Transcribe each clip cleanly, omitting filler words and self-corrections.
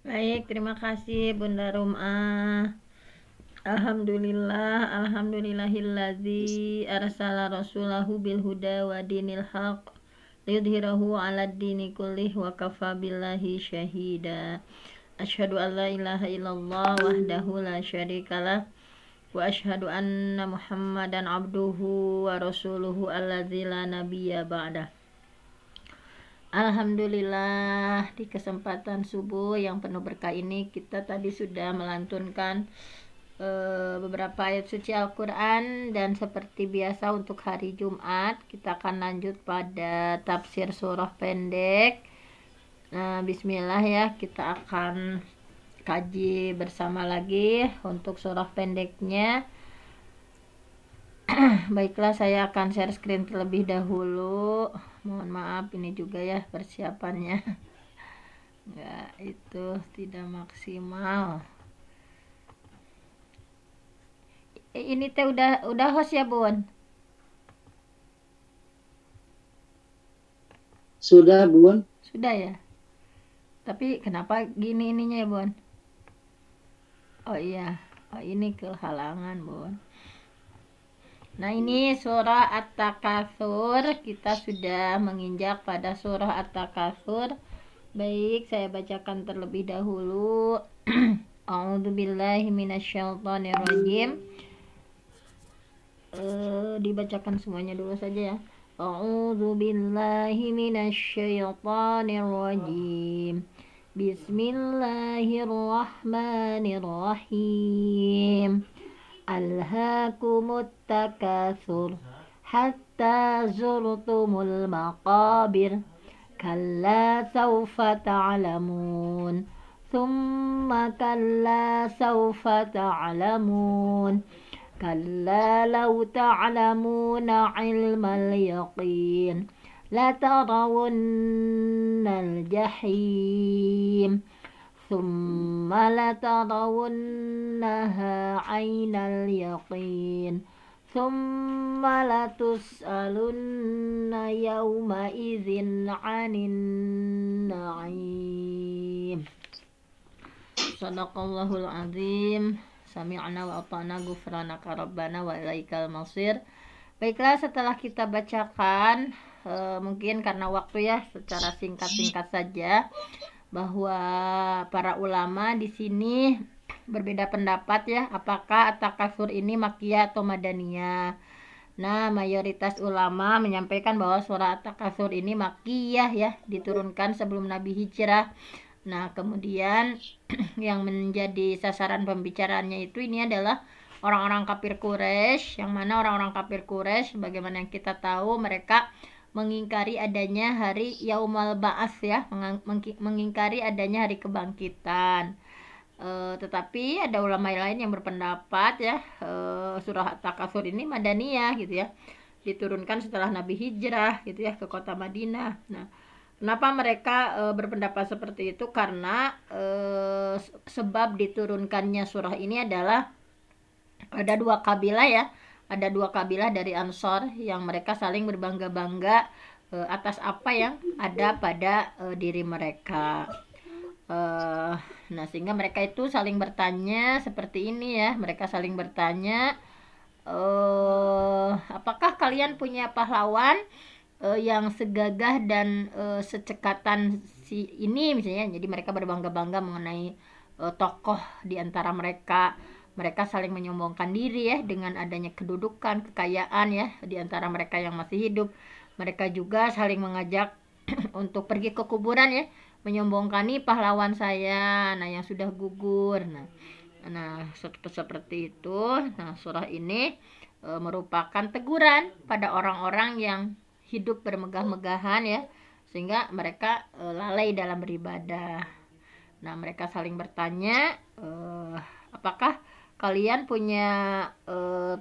Baik, terima kasih Bunda Rumah. Alhamdulillah, alhamdulillahillazi arsala rasulahu bil huda wa dinil haq liyudhhirahu 'alad dini kullih wa kafa billahi syahida. Asyhadu an la ilaha illallah wahdahu la syarikalah wa asyhadu anna Muhammadan abduhu wa rasuluhu allazi la nabiyya ba'dah. Alhamdulillah, di kesempatan subuh yang penuh berkah ini kita tadi sudah melantunkan beberapa ayat suci Al-Quran, dan seperti biasa untuk hari Jumat kita akan lanjut pada tafsir surah pendek. Nah, bismillah ya, kita akan kaji bersama lagi untuk surah pendeknya. Baiklah, saya akan share screen terlebih dahulu. Mohon maaf, ini juga ya persiapannya nggak itu tidak maksimal. Ini teh udah host ya Bun? Sudah, Bun. Sudah ya. Tapi kenapa gini ininya ya Bun? Oh iya, oh ini kehalangan Bun. Nah, ini surah At-Takatsur, kita sudah menginjak pada surah At-Takatsur. Baik, saya bacakan terlebih dahulu. A'udzubillahi minasyaitonirrajim. Dibacakan semuanya dulu saja ya. A'udzubillahi minasyaitonirrajim. Bismillahirrahmanirrahim. Alhaakumut takatsur hatta zurtumul maqabir. Kalla sawfa ta'lamun. Thumma kalla sawfa ta'lamun. Kalla law ta'lamuna 'ilmal yaqin latarawunnal jahim. ثم لترونها عين اليقين ثم لتسألن يومئذ عن النعيم. Sadaqallahul azim. Sami'na wa ata'na ghufranaka rabbana wa ilaikal masir. Baiklah, setelah kita bacakan mungkin karena waktu ya, secara singkat-singkat saja, bahwa para ulama di sini berbeda pendapat ya, apakah At-Takatsur ini Makkiyah atau Madaniyah. Nah, mayoritas ulama menyampaikan bahwa surah At-Takatsur ini Makkiyah ya, diturunkan sebelum Nabi hijrah. Nah, kemudian yang menjadi sasaran pembicaraannya itu ini adalah orang-orang kafir Quraisy, yang mana orang-orang kafir Quraisy bagaimana yang kita tahu mereka mengingkari adanya hari Yaumal Ba'ats ya, mengingkari adanya hari kebangkitan. Tetapi ada ulama lain yang berpendapat ya, surah At-Takatsur ini Madaniyah gitu ya, diturunkan setelah Nabi hijrah gitu ya ke kota Madinah. Nah, kenapa mereka berpendapat seperti itu? Karena sebab diturunkannya surah ini adalah ada dua kabilah ya, ada dua kabilah dari Ansor yang mereka saling berbangga-bangga atas apa yang ada pada diri mereka. Nah, sehingga mereka itu saling bertanya seperti ini ya, mereka saling bertanya, apakah kalian punya pahlawan yang segagah dan secekatan si ini misalnya. Jadi mereka berbangga-bangga mengenai tokoh di antara mereka. Mereka saling menyombongkan diri ya dengan adanya kedudukan, kekayaan ya di antara mereka yang masih hidup. Mereka juga saling mengajak untuk pergi ke kuburan ya, menyombongkan nih pahlawan saya, nah yang sudah gugur. Nah seperti itu. Nah, surah ini merupakan teguran pada orang-orang yang hidup bermegah-megahan ya, sehingga mereka lalai dalam beribadah. Nah, mereka saling bertanya, apakah kalian punya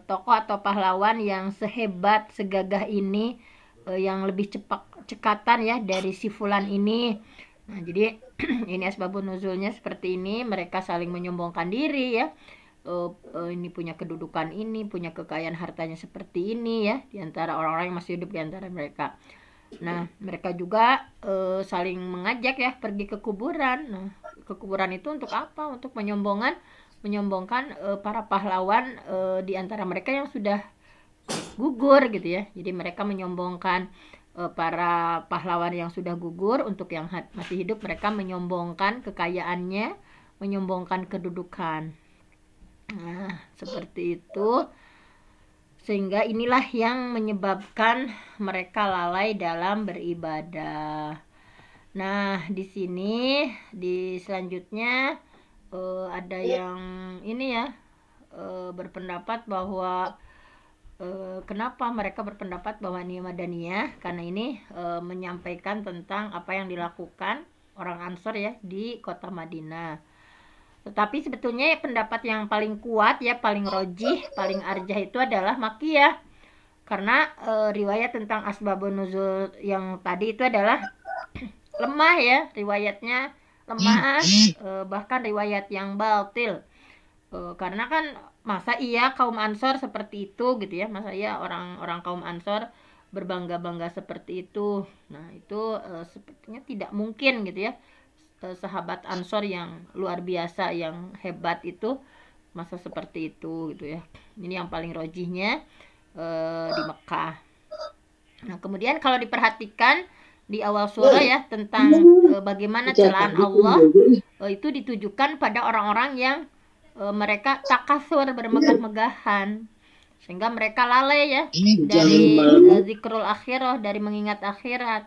tokoh atau pahlawan yang sehebat, segagah ini, yang lebih cekatan ya dari si fulan ini. Nah, jadi ini asbabun nuzulnya seperti ini, mereka saling menyombongkan diri ya. Ini punya kedudukan ini, punya kekayaan hartanya seperti ini ya, di antara orang-orang yang masih hidup di antara mereka. Nah, mereka juga saling mengajak ya pergi ke kuburan. Nah, ke kuburan itu untuk apa? Untuk menyombongkan para pahlawan di antara mereka yang sudah gugur gitu ya. Jadi mereka menyombongkan para pahlawan yang sudah gugur, untuk yang masih hidup mereka menyombongkan kekayaannya, menyombongkan kedudukan. Nah, seperti itu. Sehingga inilah yang menyebabkan mereka lalai dalam beribadah. Nah, di sini di selanjutnya ada yang ini ya, berpendapat bahwa kenapa mereka berpendapat bahwa ini Madaniyah, karena ini menyampaikan tentang apa yang dilakukan orang Ansor ya di kota Madinah. Tetapi sebetulnya pendapat yang paling kuat ya, paling rojih, paling arjah itu adalah Makkiyah, karena riwayat tentang asbabun nuzul yang tadi itu adalah lemah ya, riwayatnya lemah, bahkan riwayat yang batil. Karena kan masa iya kaum Ansor seperti itu gitu ya, masa iya orang kaum Ansor berbangga-bangga seperti itu. Nah itu sepertinya tidak mungkin gitu ya, sahabat Ansor yang luar biasa, yang hebat itu masa seperti itu gitu ya. Ini yang paling rojihnya di Mekah. Nah kemudian kalau diperhatikan di awal surah ya, tentang bagaimana celaan Allah itu ditujukan pada orang-orang yang mereka takasur, bermegah-megahan, sehingga mereka lalai ya dari zikrul akhirah, dari mengingat akhirat.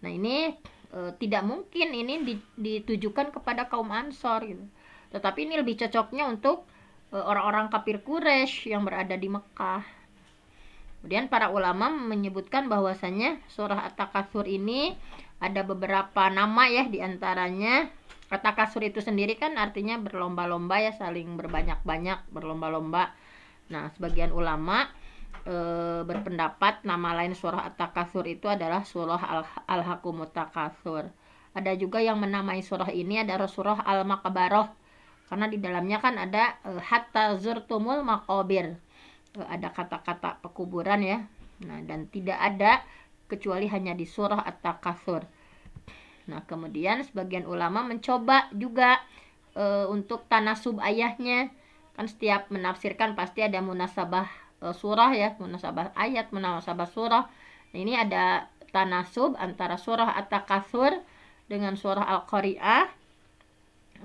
Nah ini tidak mungkin ini ditujukan kepada kaum Ansor gitu. Tetapi ini lebih cocoknya untuk orang-orang kafir Quraisy yang berada di Mekah. Kemudian para ulama menyebutkan bahwasanya surah At-Takatsur ini ada beberapa nama ya, diantaranya At-Takatsur itu sendiri kan artinya berlomba-lomba ya, saling berbanyak-banyak, berlomba-lomba. Nah sebagian ulama berpendapat nama lain surah At-Takatsur itu adalah surah Al-Hakumut Takatsur. Ada juga yang menamai surah ini adalah surah Al-Maqbarah, karena di dalamnya kan ada hatta zurtumul maqabir, ada kata-kata pekuburan ya. Nah dan tidak ada kecuali hanya di surah At-Takatsur. Nah kemudian sebagian ulama mencoba juga untuk tanasub ayahnya, kan setiap menafsirkan pasti ada munasabah surah ya, munasabah ayat, munasabah surah. Nah, ini ada tanasub antara surah At-Takatsur dengan surah Al-Qari'ah.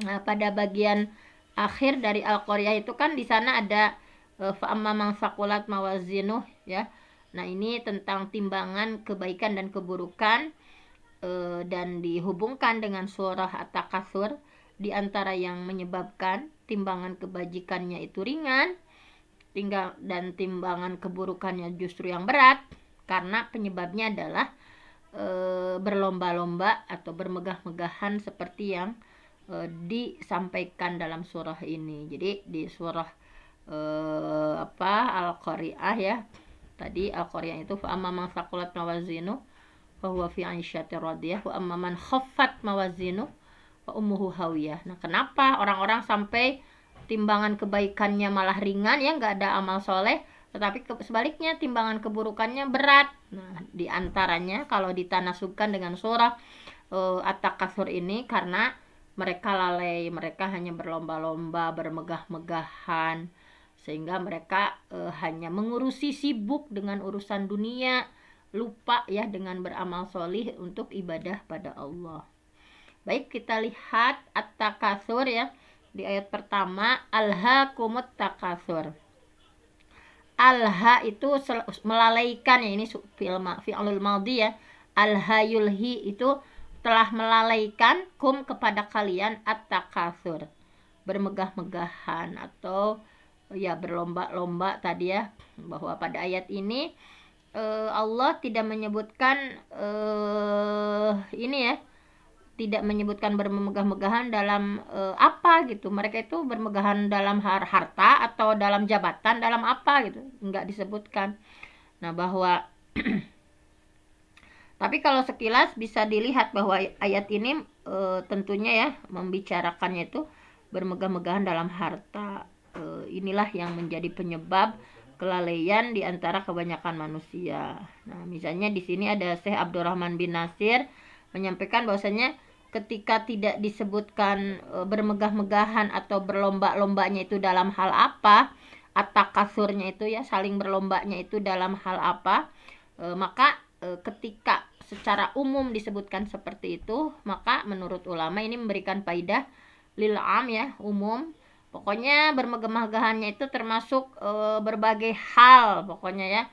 Nah pada bagian akhir dari Al-Qari'ah itu kan di sana ada fa'amma man saqulat mawazinuh ya. Nah ini tentang timbangan kebaikan dan keburukan, dan dihubungkan dengan surah At-Takatsur. Di antara yang menyebabkan timbangan kebajikannya itu ringan dan timbangan keburukannya justru yang berat, karena penyebabnya adalah berlomba-lomba atau bermegah-megahan seperti yang disampaikan dalam surah ini. Jadi di surah Al-Qari'ah ya, tadi Al-Qari'ah itu fa amma man saqulat mawazinu fa huwa fi 'aisyatir radiyah wa amma man khaffat mawazinu fa ummuhu hawiyah. Nah kenapa orang-orang sampai timbangan kebaikannya malah ringan ya, nggak ada amal soleh, tetapi sebaliknya timbangan keburukannya berat? Nah di antaranya kalau ditanasubkan dengan surah At-Takatsur ini karena mereka lalai, mereka hanya berlomba-lomba, bermegah-megahan, sehingga mereka hanya mengurusi, sibuk dengan urusan dunia, lupa ya dengan beramal solih untuk ibadah pada Allah. Baik, kita lihat At-Takatsur ya, di ayat pertama, Alhaakumut Takatsur. Alha itu melalaikan ya, ini fi'lul madhi ya. Alhayulhi itu telah melalaikan kum kepada kalian At-Takatsur, bermegah-megahan atau ya berlomba-lomba tadi ya, bahwa pada ayat ini Allah tidak menyebutkan ini ya, tidak menyebutkan bermegah-megahan dalam apa gitu. Mereka itu bermegahan dalam harta atau dalam jabatan, dalam apa gitu, enggak disebutkan. Nah bahwa tapi kalau sekilas bisa dilihat bahwa ayat ini tentunya ya membicarakannya itu bermegah-megahan dalam harta. Inilah yang menjadi penyebab kelalaian di antara kebanyakan manusia. Nah, misalnya di sini ada Syekh Abdurrahman bin Nasir menyampaikan bahwasanya ketika tidak disebutkan bermegah-megahan atau berlomba-lombanya itu dalam hal apa, atakasurnya itu ya, saling berlombanya itu dalam hal apa, maka ketika secara umum disebutkan seperti itu, maka menurut ulama ini memberikan faidah lil am ya, umum. Pokoknya bermegah-megahannya itu termasuk berbagai hal pokoknya ya.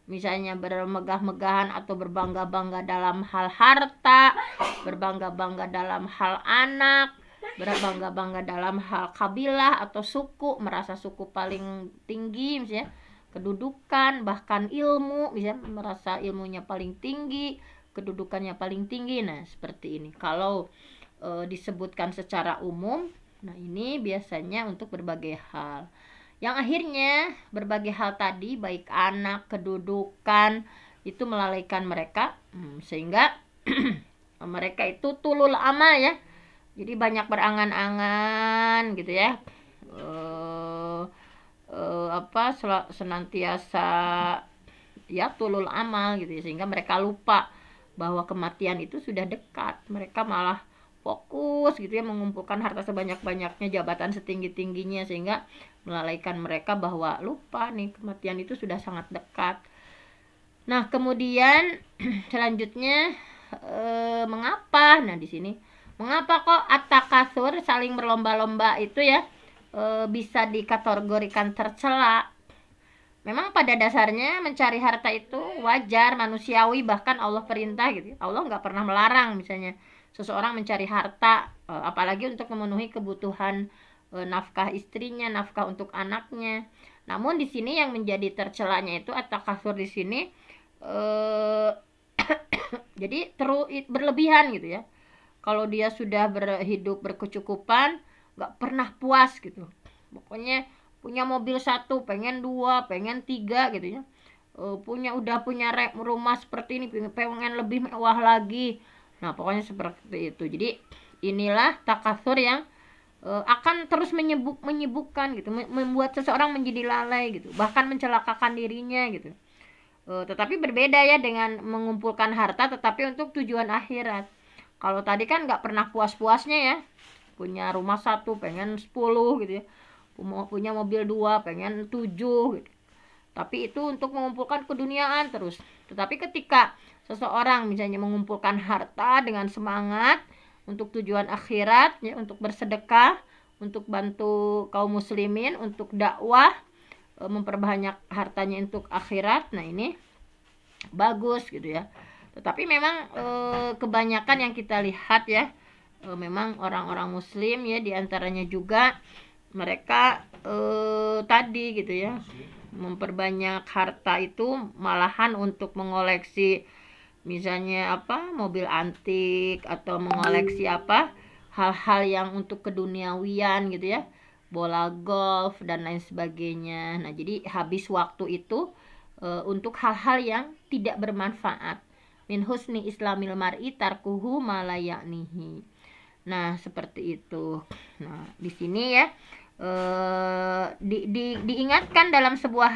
Misalnya bermegah-megahan atau berbangga-bangga dalam hal harta, berbangga-bangga dalam hal anak, berbangga-bangga dalam hal kabilah atau suku, merasa suku paling tinggi misalnya, kedudukan, bahkan ilmu, misalnya merasa ilmunya paling tinggi, kedudukannya paling tinggi. Nah, seperti ini. Kalau disebutkan secara umum, nah ini biasanya untuk berbagai hal. Yang akhirnya berbagai hal tadi, baik anak, kedudukan, itu melalaikan mereka, sehingga mereka itu tulul amal ya. Jadi banyak berangan-angan gitu ya. Senantiasa ya tulul amal gitu ya, sehingga mereka lupa bahwa kematian itu sudah dekat. Mereka malah fokus gitu ya, mengumpulkan harta sebanyak-banyaknya, jabatan setinggi-tingginya, sehingga melalaikan mereka bahwa lupa nih kematian itu sudah sangat dekat. Nah, kemudian selanjutnya mengapa? Nah, di sini mengapa kok at-takasur, saling berlomba-lomba itu ya bisa dikategorikan tercela? Memang pada dasarnya mencari harta itu wajar, manusiawi, bahkan Allah perintah gitu. Allah nggak pernah melarang misalnya seseorang mencari harta, apalagi untuk memenuhi kebutuhan nafkah istrinya, nafkah untuk anaknya. Namun di sini yang menjadi tercelanya itu at-takasur di sini jadi berlebihan gitu ya. Kalau dia sudah berhidup berkecukupan, nggak pernah puas gitu. Pokoknya punya mobil 1, pengen 2, pengen 3 gitu ya. Udah punya rumah seperti ini, pengen lebih mewah lagi. Nah, pokoknya seperti itu. Jadi inilah takasur yang akan terus menyibukkan gitu, membuat seseorang menjadi lalai gitu, bahkan mencelakakan dirinya gitu. Tetapi berbeda ya dengan mengumpulkan harta tetapi untuk tujuan akhirat. Kalau tadi kan nggak pernah puas-puasnya ya, punya rumah 1 pengen 10 gitu ya, punya mobil 2 pengen 7 gitu. Tapi itu untuk mengumpulkan keduniaan terus. Tetapi ketika seseorang misalnya mengumpulkan harta dengan semangat untuk tujuan akhirat ya, untuk bersedekah, untuk bantu kaum muslimin, untuk dakwah, memperbanyak hartanya untuk akhirat, nah ini bagus gitu ya. Tetapi memang kebanyakan yang kita lihat ya, memang orang-orang muslim ya, diantaranya juga mereka tadi gitu ya, memperbanyak harta itu malahan untuk mengoleksi misalnya mobil antik, atau mengoleksi hal-hal yang untuk keduniawian gitu ya, bola golf dan lain sebagainya. Nah, jadi habis waktu itu untuk hal-hal yang tidak bermanfaat. Min husni islamil mar'i tarkuhu ma la ya'nihi. Nah, seperti itu. Nah, di sini ya diingatkan dalam sebuah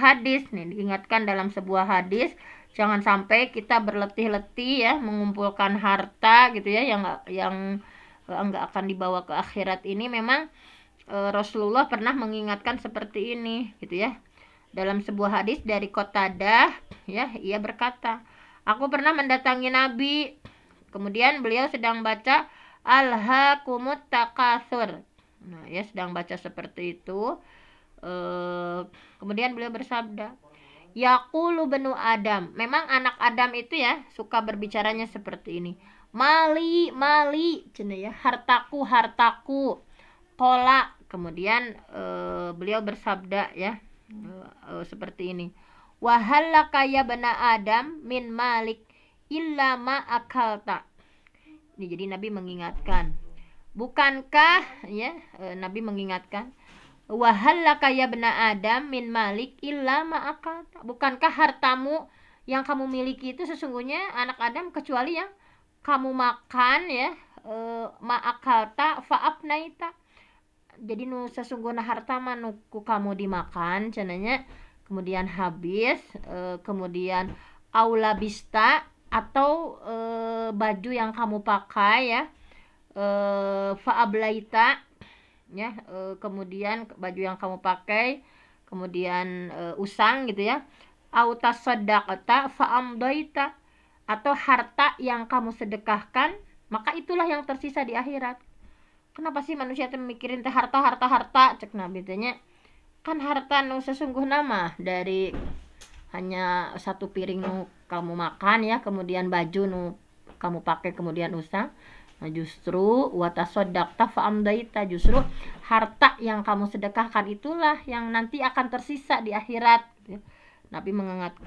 hadis jangan sampai kita berletih-letih ya mengumpulkan harta gitu ya, yang enggak akan dibawa ke akhirat ini. Memang Rasulullah pernah mengingatkan seperti ini gitu ya. Dalam sebuah hadis dari Qatadah ya, ia berkata, aku pernah mendatangi Nabi, kemudian beliau sedang baca Alhaakumut Takasur. Nah, ya sedang baca seperti itu. Kemudian beliau bersabda, Yaqulu benu Adam. Memang anak Adam itu ya suka berbicaranya seperti ini. Mali, mali, cina ya, hartaku, hartaku. Kola. Kemudian beliau bersabda ya, seperti ini. Wahallaka ya bena Adam min malik illa ma akalta. Ini jadi Nabi mengingatkan. Bukankah ya, Nabi mengingatkan, wahallaka ya bena Adam min malik illa ma akalta. Bukankah hartamu yang kamu miliki itu sesungguhnya anak Adam kecuali yang kamu makan ya, ma akalta fa'afnaita. Jadi sesungguhnya harta manuku kamu dimakan cenanya, kemudian habis, kemudian aula bista, atau baju yang kamu pakai ya, fa'ablaita ya, kemudian baju yang kamu pakai, kemudian usang gitu ya, au tasaddaqta fa'amdaita, atau harta yang kamu sedekahkan, maka itulah yang tersisa di akhirat. Kenapa sih manusia teh mikirin teh harta harta harta, cek Nabi tanya, kan harta nu sesungguh nama dari hanya satu piring nu kamu makan ya, kemudian baju nu kamu pakai, kemudian usang. Nah, justru watasoddaqta fa'amdaita, justru harta yang kamu sedekahkan itulah yang nanti akan tersisa di akhirat gitu ya. Nabi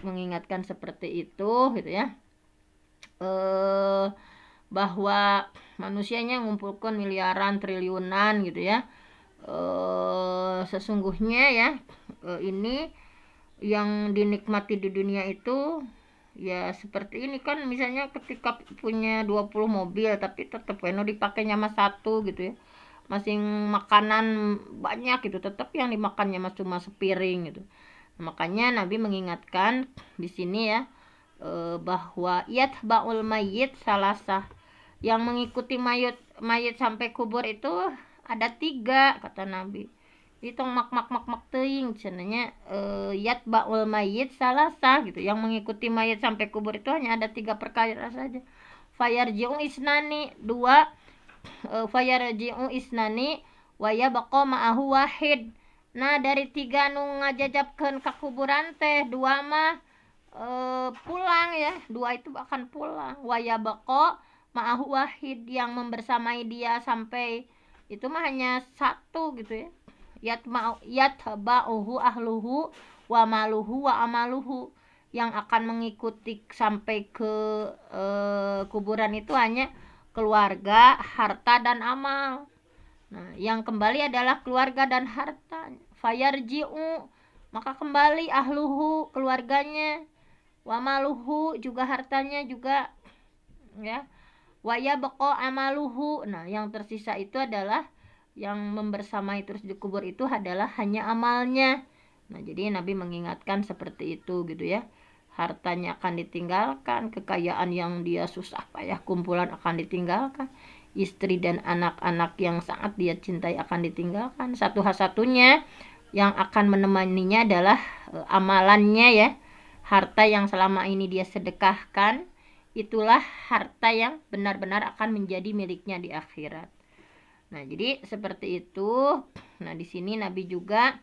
mengingatkan seperti itu gitu ya, bahwa manusianya ngumpulkan miliaran triliunan gitu ya, sesungguhnya ya, ini yang dinikmati di dunia itu ya seperti ini kan, misalnya ketika punya 20 mobil tapi tetap eno dipakainya mas satu gitu ya, masing makanan banyak gitu, tetap yang dimakannya mas cuma sepiring gitu. Makanya Nabi mengingatkan di sini ya, bahwa yatba'ul mayyit salasah, yang mengikuti mayit sampai kubur itu ada 3 kata Nabi. Ditong mak teuing cenanya, yatba'ul mayyit salasah gitu. Yang mengikuti mayit sampai kubur itu hanya ada 3 perkara saja. Fayarji'u isnani, 2, fayarji'u isnani wa yabqa ma'ahu wahid. Nah, dari 3 nu ngajajabkeun ka kuburan teh 2 mah pulang ya, 2 itu akan pulang. Wa yabqa ma'ahu wahid, yang membersamai dia sampai itu mah hanya 1 gitu ya. Yatba'uhu ahluhu wa maluhu wa amaluhu, yang akan mengikuti sampai ke kuburan itu hanya keluarga, harta dan amal. Nah, yang kembali adalah keluarga dan harta. Fayarji'u, maka kembali, ahluhu keluarganya, wa maluhu juga hartanya juga ya, wa yabqa amaluhu. Nah, yang tersisa itu adalah yang membersamai terus di kubur itu adalah hanya amalnya. Nah, jadi Nabi mengingatkan seperti itu gitu ya. Hartanya akan ditinggalkan, kekayaan yang dia susah payah kumpulan akan ditinggalkan, istri dan anak-anak yang sangat dia cintai akan ditinggalkan. Satu-satunya yang akan menemaninya adalah amalannya ya. Harta yang selama ini dia sedekahkan, itulah harta yang benar-benar akan menjadi miliknya di akhirat. Nah, jadi seperti itu. Nah, di sini Nabi juga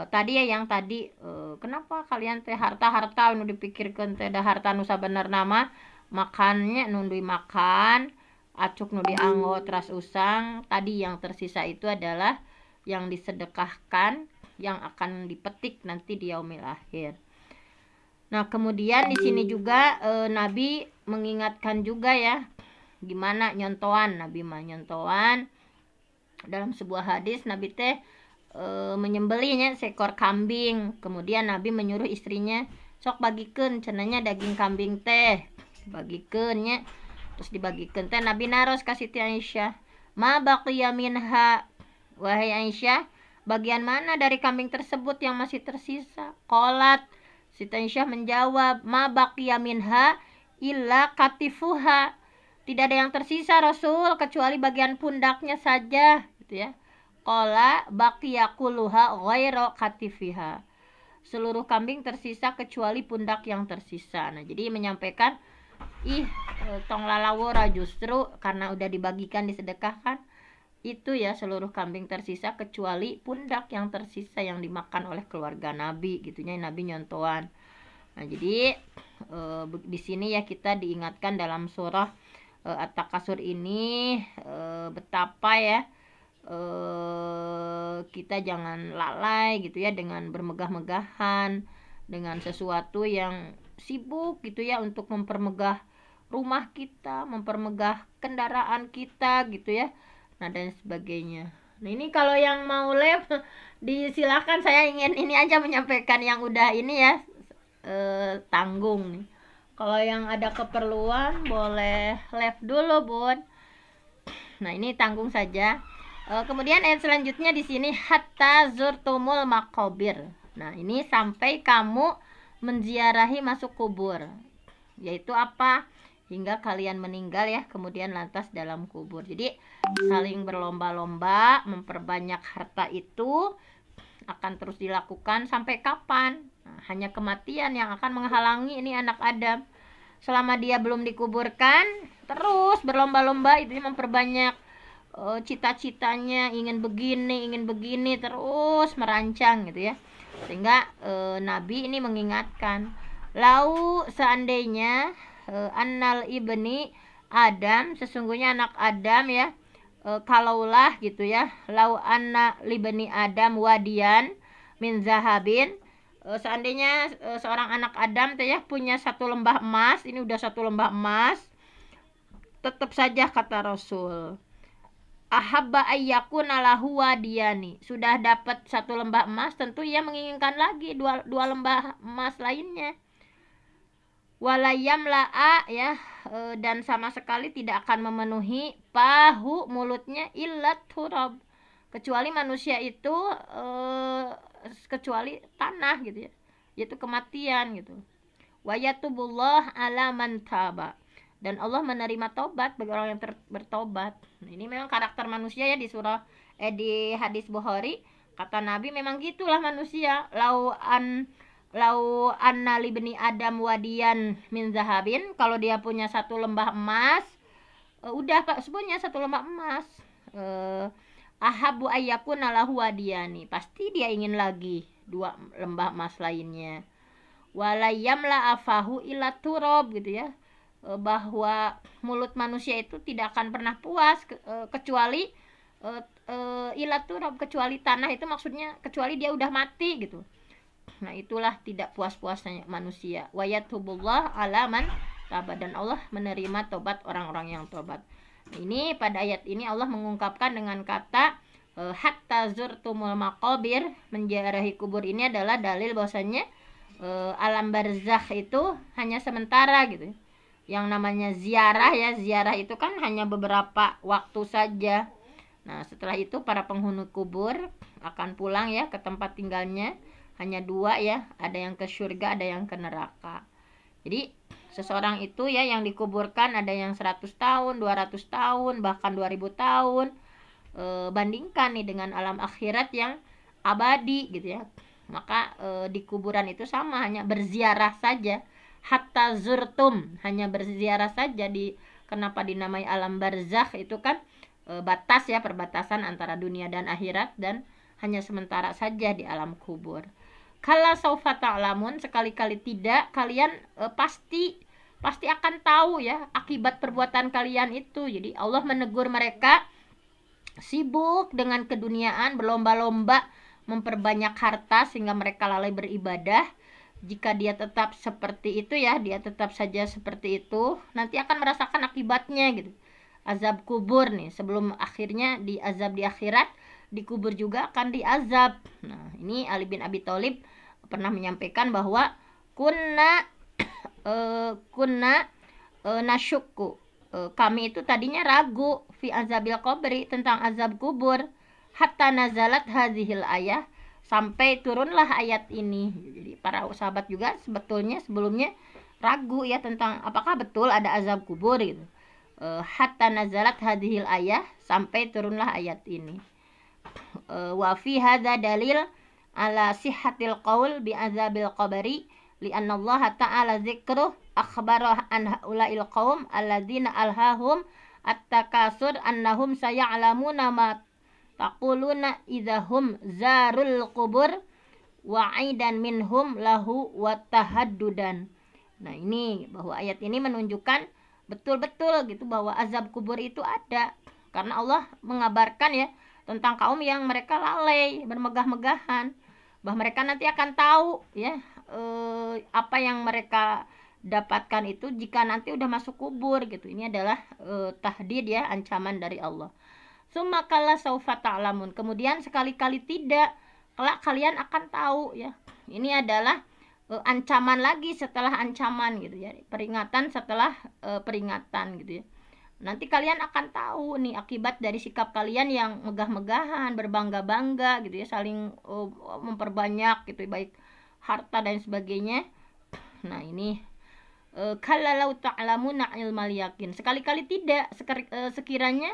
tadi ya, yang tadi kenapa kalian teh harta nu dipikirkan teh da harta nu sabener nama makannya nu dimakan, acuk nu dianggo teras usang, tadi yang tersisa itu adalah yang disedekahkan, yang akan dipetik nanti di yaumil akhir. Nah, kemudian di sini juga Nabi mengingatkan juga ya, gimana nyontoan. Nabi mah nyontoan. Dalam sebuah hadis Nabi teh menyembelihnya seekor kambing, kemudian Nabi menyuruh istrinya, sok bagikeun cenanya daging kambing teh, bagikeun nya. Terus dibagikeun teh Nabi naros ka Siti Aisyah, ma baqiya minha, wahai Aisyah, bagian mana dari kambing tersebut yang masih tersisa? Qalat, Siti Aisyah menjawab, ma baqiya minha illa katifuha, tidak ada yang tersisa Rasul kecuali bagian pundaknya saja gitu ya. Qala baqiya kulluha ghairu katifiha, seluruh kambing tersisa kecuali pundak yang tersisa. Nah, jadi menyampaikan tong lalawora, justru karena udah dibagikan disedekahkan itu ya, seluruh kambing tersisa kecuali pundak yang tersisa yang dimakan oleh keluarga Nabi gitunya, Nabi nyontoan. Nah, jadi di sini ya kita diingatkan dalam surah At-Takasur ini betapa ya kita jangan lalai gitu ya dengan bermegah-megahan, dengan sesuatu yang sibuk gitu ya untuk mempermegah rumah kita, mempermegah kendaraan kita gitu ya, nah dan sebagainya. Nah, ini kalau yang mau live disilakan, saya ingin ini aja menyampaikan yang udah ini ya, tanggung nih. Kalau yang ada keperluan boleh live dulu, Bun. Nah, ini tanggung saja. Kemudian ayat selanjutnya di sini hatta zurtumul maqabir. Nah, ini sampai kamu menziarahi masuk kubur. Yaitu apa? hingga kalian meninggal ya, kemudian lantas dalam kubur. Jadi saling berlomba-lomba memperbanyak harta itu akan terus dilakukan sampai kapan? Nah, hanya kematian yang akan menghalangi ini anak Adam. Selama dia belum dikuburkan, terus berlomba-lomba itu memperbanyak cita-citanya, ingin begini, terus merancang gitu ya. Sehingga Nabi ini mengingatkan, lau seandainya annal ibni Adam, sesungguhnya anak Adam ya, kalaulah gitu ya, lau anna libni Adam wadian min zahabin, seandainya seorang anak Adam tuh ya punya satu lembah emas, ini udah satu lembah emas, tetap saja kata Rasul, ahabba ayyakuna lahu wadiyani, sudah dapat satu lembah emas, tentu ia menginginkan lagi dua lembah emas lainnya. Walayam la'a ya, dan sama sekali tidak akan memenuhi pahu mulutnya illat turab, kecuali manusia itu kecuali tanah gitu ya, yaitu kematian gitu. Wa yatubullah ala man taba, dan Allah menerima tobat bagi orang yang bertobat. Nah, ini memang karakter manusia ya, di di hadis Bukhari kata Nabi memang gitulah manusia. Lau anna libni Adam wadiyan min zahabin, kalau dia punya satu lembah emas, udah Pak, sebenarnya satu lembah emas, ahabu ayyakuna lahu wadiyani, pasti dia ingin lagi dua lembah emas lainnya. Walayam la afahu ila turab gitu ya, bahwa mulut manusia itu tidak akan pernah puas kecuali ila turab, kecuali tanah, itu maksudnya kecuali dia udah mati gitu. Nah, itulah tidak puas-puasnya manusia. Wa yatubullah ala man taba, dan Allah menerima tobat orang-orang yang tobat. Nah, ini pada ayat ini Allah mengungkapkan dengan kata hatta zurtumul maqabir, menziarahi kubur, ini adalah dalil bahwasanya alam barzakh itu hanya sementara gitu. Yang namanya ziarah ya, ziarah itu kan hanya beberapa waktu saja. Nah, setelah itu para penghuni kubur akan pulang ya ke tempat tinggalnya, hanya dua ya, ada yang ke surga, ada yang ke neraka. Jadi seseorang itu ya yang dikuburkan ada yang 100 tahun, 200 tahun, bahkan 2000 tahun. Bandingkan nih dengan alam akhirat yang abadi gitu ya. Maka di kuburan itu sama, hanya berziarah saja. Hatta zurtum, hanya berziarah saja. Kenapa dinamai alam barzakh, itu kan batas ya, perbatasan antara dunia dan akhirat, dan hanya sementara saja di alam kubur. Kala saufa ta'lamun, sekali-kali tidak, kalian pasti akan tahu ya akibat perbuatan kalian itu. Jadi Allah menegur mereka sibuk dengan keduniaan, berlomba-lomba memperbanyak harta sehingga mereka lalai beribadah. Jika dia tetap seperti itu ya, dia tetap saja seperti itu, nanti akan merasakan akibatnya gitu. Azab kubur nih, sebelum akhirnya diazab di akhirat, dikubur juga akan diazab. Nah, ini Ali bin Abi Thalib pernah menyampaikan bahwa kunna nasyukku, kami itu tadinya ragu fi azabil qabri, tentang azab kubur, hatta nazalat hadhil ayah, sampai turunlah ayat ini. Jadi para sahabat juga sebetulnya sebelumnya ragu ya tentang apakah betul ada azab kubur gitu. Hatta nazalat hadhil ayah, sampai turunlah ayat ini. Wa fi hadza dalil ala sihhatil qaul bi azabil qabri li'anna Allah ta'ala dzikruh akhbara an haula'il qaum alladzina alhahum at-takasur annahum saya'lamuna ma taquluna idahum zarul qubur wa'idan minhum lahu wa tahaddudan. Nah, ini bahwa ayat ini menunjukkan betul-betul gitu bahwa azab kubur itu ada, karena Allah mengabarkan ya tentang kaum yang mereka lalai, bermegah-megahan, bahwa mereka nanti akan tahu ya apa yang mereka dapatkan itu jika nanti udah masuk kubur gitu. Ini adalah tahdid ya, ancaman dari Allah. Summa kala saufa ta'lamun, kemudian sekali-kali tidak, kelak kalian akan tahu ya. Ini adalah ancaman lagi setelah ancaman gitu ya, peringatan setelah peringatan gitu ya. Nanti kalian akan tahu nih akibat dari sikap kalian yang megah-megahan, berbangga-bangga gitu ya, saling memperbanyak gitu, baik harta dan sebagainya. Nah, ini kalla law ta'lamuna ilmal yakin. Sekali-kali tidak, sekiranya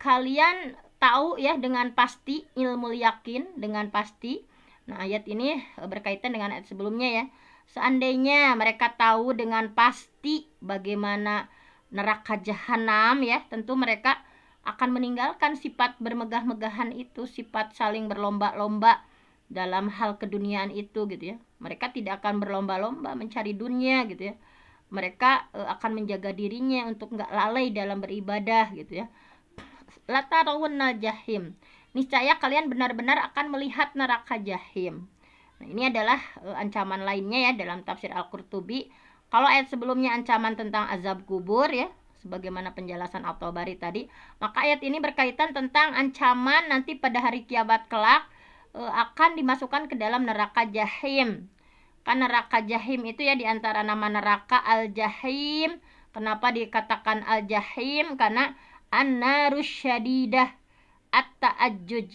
kalian tahu ya dengan pasti ilmu yakin, dengan pasti. Nah, ayat ini berkaitan dengan ayat sebelumnya ya. Seandainya mereka tahu dengan pasti bagaimana neraka jahanam ya, tentu mereka akan meninggalkan sifat bermegah-megahan itu, sifat saling berlomba-lomba dalam hal keduniaan itu gitu ya. Mereka tidak akan berlomba-lomba mencari dunia gitu ya. Mereka akan menjaga dirinya untuk nggak lalai dalam beribadah gitu ya. Latarawunnal jahim, niscaya kalian benar-benar akan melihat neraka jahim. Nah, ini adalah ancaman lainnya ya dalam tafsir Al-Qurtubi. Kalau ayat sebelumnya ancaman tentang azab kubur ya, sebagaimana penjelasan At-Tabari tadi, maka ayat ini berkaitan tentang ancaman nanti pada hari kiamat kelak akan dimasukkan ke dalam neraka jahim. Kan neraka jahim itu ya diantara nama neraka al-jahim. Kenapa dikatakan al-jahim? Karena an-narus syadidah at-ta'ajjuj,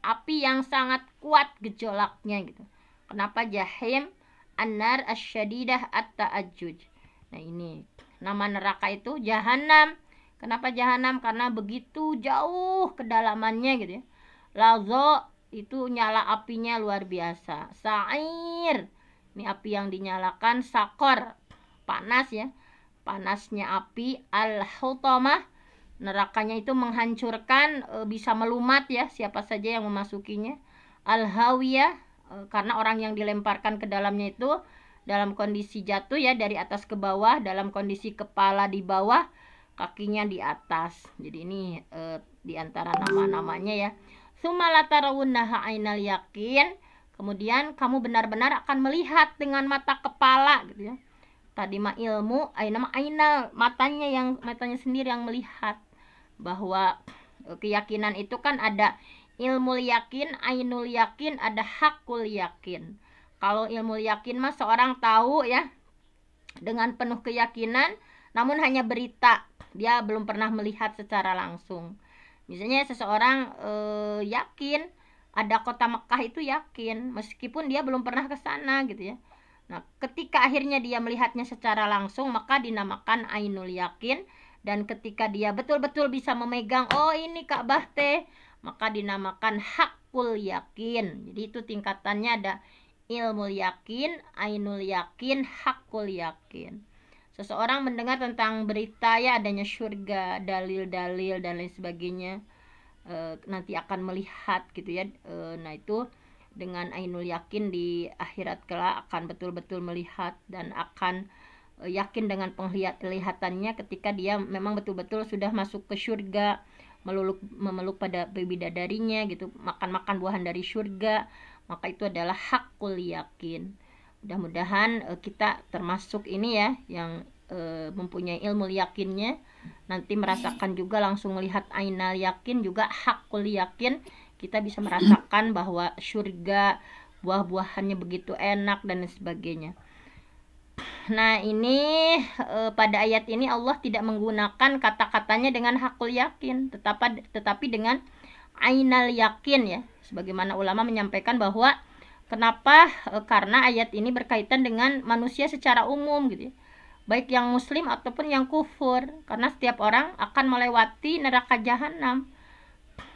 api yang sangat kuat gejolaknya gitu. Kenapa jahim? An-nar asy-syadidah at-ta'ajjuj. Nah, ini nama neraka itu jahanam. Kenapa jahanam? Karena begitu jauh kedalamannya gitu ya. Lazo itu nyala apinya luar biasa. Sa'ir, ini api yang dinyalakan. Sakor, panas ya, panasnya api. Al-hutamah, nerakanya itu menghancurkan, bisa melumat ya siapa saja yang memasukinya. Al-hawiyah, karena orang yang dilemparkan ke dalamnya itu dalam kondisi jatuh ya, dari atas ke bawah, dalam kondisi kepala di bawah, kakinya di atas. Jadi ini diantara nama-namanya ya. Tsumma latarawunnaha ainal yakin, kemudian kamu benar-benar akan melihat dengan mata kepala gitu ya. Tadi mah ilmu, nama ainal, matanya sendiri yang melihat. Bahwa keyakinan itu kan ada ilmu yakin, ainul yakin, ada hakul yakin. Kalau ilmu yakin mah seorang tahu ya dengan penuh keyakinan, namun hanya berita, dia belum pernah melihat secara langsung. Misalnya seseorang yakin ada kota Mekah, itu yakin meskipun dia belum pernah ke sana gitu ya. Nah, ketika akhirnya dia melihatnya secara langsung, maka dinamakan ainul yakin. Dan ketika dia betul-betul bisa memegang, oh ini Ka'bah teh, maka dinamakan hakul yakin. Jadi itu tingkatannya ada ilmu yakin, ainul yakin, hakul yakin. Seseorang mendengar tentang berita ya adanya surga, dalil-dalil dan lain sebagainya, nanti akan melihat gitu ya. Nah, itu dengan ainul yakin di akhirat kelak akan betul-betul melihat dan akan yakin dengan penglihatannya ketika dia memang betul-betul sudah masuk ke surga, memeluk pada bidadarinya gitu, makan buahan dari surga, maka itu adalah hakul yakin. Mudah-mudahan kita termasuk ini ya yang mempunyai ilmu yakinnya, nanti merasakan juga langsung melihat ainal yakin, juga hakul yakin, kita bisa merasakan bahwa surga buah-buahannya begitu enak dan sebagainya. Nah, ini pada ayat ini Allah tidak menggunakan kata-katanya dengan hakul yakin, tetapi dengan ainal yakin ya. Sebagaimana ulama menyampaikan bahwa kenapa? Karena ayat ini berkaitan dengan manusia secara umum gitu ya. Baik yang muslim ataupun yang kufur, karena setiap orang akan melewati neraka jahanam.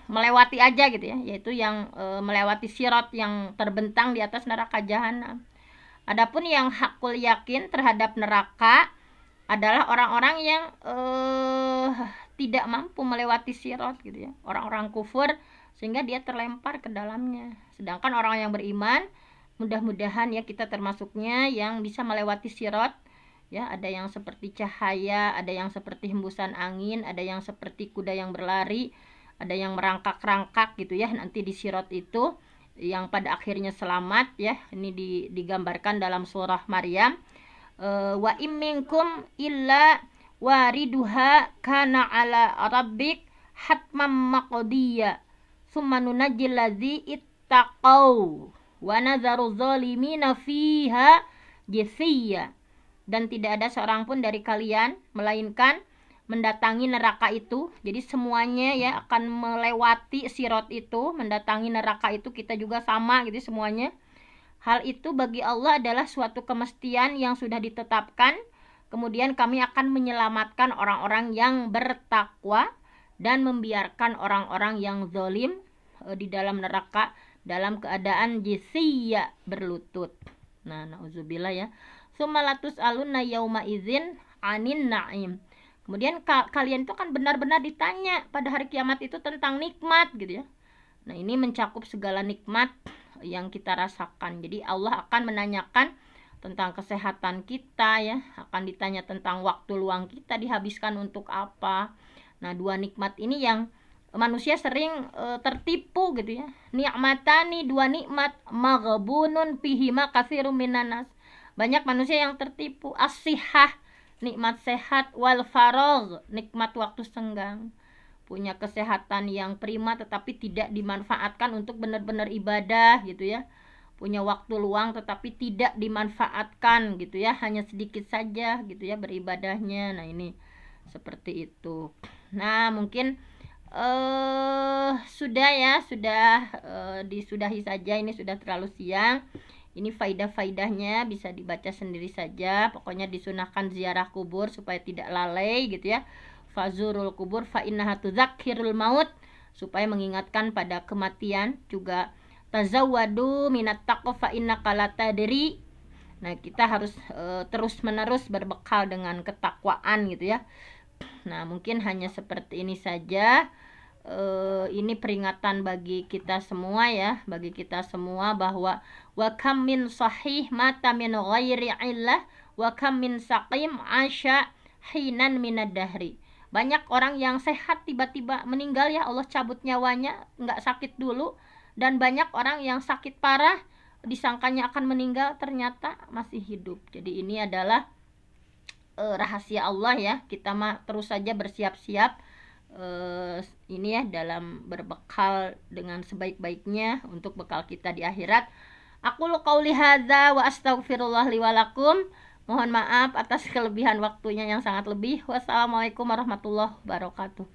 Melewati aja gitu ya, yaitu yang melewati sirat yang terbentang di atas neraka jahanam. Adapun yang hakul yakin terhadap neraka adalah orang-orang yang tidak mampu melewati sirat gitu ya, orang-orang kufur, sehingga dia terlempar ke dalamnya. Sedangkan orang yang beriman, mudah-mudahan ya kita termasuknya yang bisa melewati sirat ya. Ada yang seperti cahaya, ada yang seperti hembusan angin, ada yang seperti kuda yang berlari, ada yang merangkak-rangkak gitu ya nanti di sirat itu, yang pada akhirnya selamat ya. Ini digambarkan dalam surah Maryam, wa imminkum illa wariduha kana ala rabbik hatmam maqdiya summa nunajjil ladzi ittaqau wa nadzaru zalimina fiha jithiya. Dan tidak ada seorang pun dari kalian melainkan mendatangi neraka itu. Jadi semuanya ya akan melewati sirat itu, mendatangi neraka itu, kita juga sama gitu semuanya. Hal itu bagi Allah adalah suatu kemestian yang sudah ditetapkan Kemudian kami akan menyelamatkan orang-orang yang bertakwa dan membiarkan orang-orang yang zalim di dalam neraka dalam keadaan jisiya, berlutut. Nah, nauzubillah ya. Sumalatus alunna yauma izin anin naim. Kemudian kalian itu kan benar-benar ditanya pada hari kiamat itu tentang nikmat gitu ya. Nah, ini mencakup segala nikmat yang kita rasakan. Jadi Allah akan menanyakan tentang kesehatan kita ya, akan ditanya tentang waktu luang kita dihabiskan untuk apa. Nah, dua nikmat ini yang manusia sering tertipu gitu ya. Ni'matani, dua nikmat, maghbunun fihima katsirun minanas. Banyak manusia yang tertipu. As-sihah, nikmat sehat, wal faragh, nikmat waktu senggang. Punya kesehatan yang prima tetapi tidak dimanfaatkan untuk benar-benar ibadah gitu ya. Punya waktu luang tetapi tidak dimanfaatkan gitu ya, hanya sedikit saja gitu ya beribadahnya. Nah, ini seperti itu. Nah, mungkin sudah ya, disudahi saja, ini sudah terlalu siang. Ini faidah-faidahnya bisa dibaca sendiri saja. Pokoknya disunahkan ziarah kubur supaya tidak lalai gitu ya. Fazurul kubur fa innaha tudzakkirul maut, supaya mengingatkan pada kematian. Juga tazawwadu minat taqwa fa innaka la tadri. Nah, kita harus terus-menerus berbekal dengan ketakwaan gitu ya. Nah, mungkin hanya seperti ini saja. Ini peringatan bagi kita semua ya, bagi kita semua bahwa wa kam min sahih mata min ghairi illah wa kam min saqim asya hinan minad dahri. Banyak orang yang sehat tiba-tiba meninggal ya, Allah cabut nyawanya, nggak sakit dulu. Dan banyak orang yang sakit parah, disangkanya akan meninggal, ternyata masih hidup. Jadi ini adalah rahasia Allah ya. Kita mah terus saja bersiap-siap ini ya, dalam berbekal dengan sebaik-baiknya untuk bekal kita di akhirat. Aku qauli hadza wa astaghfirullah li wa lakum. Mohon maaf atas kelebihan waktunya yang sangat lebih. Wassalamualaikum warahmatullahi wabarakatuh.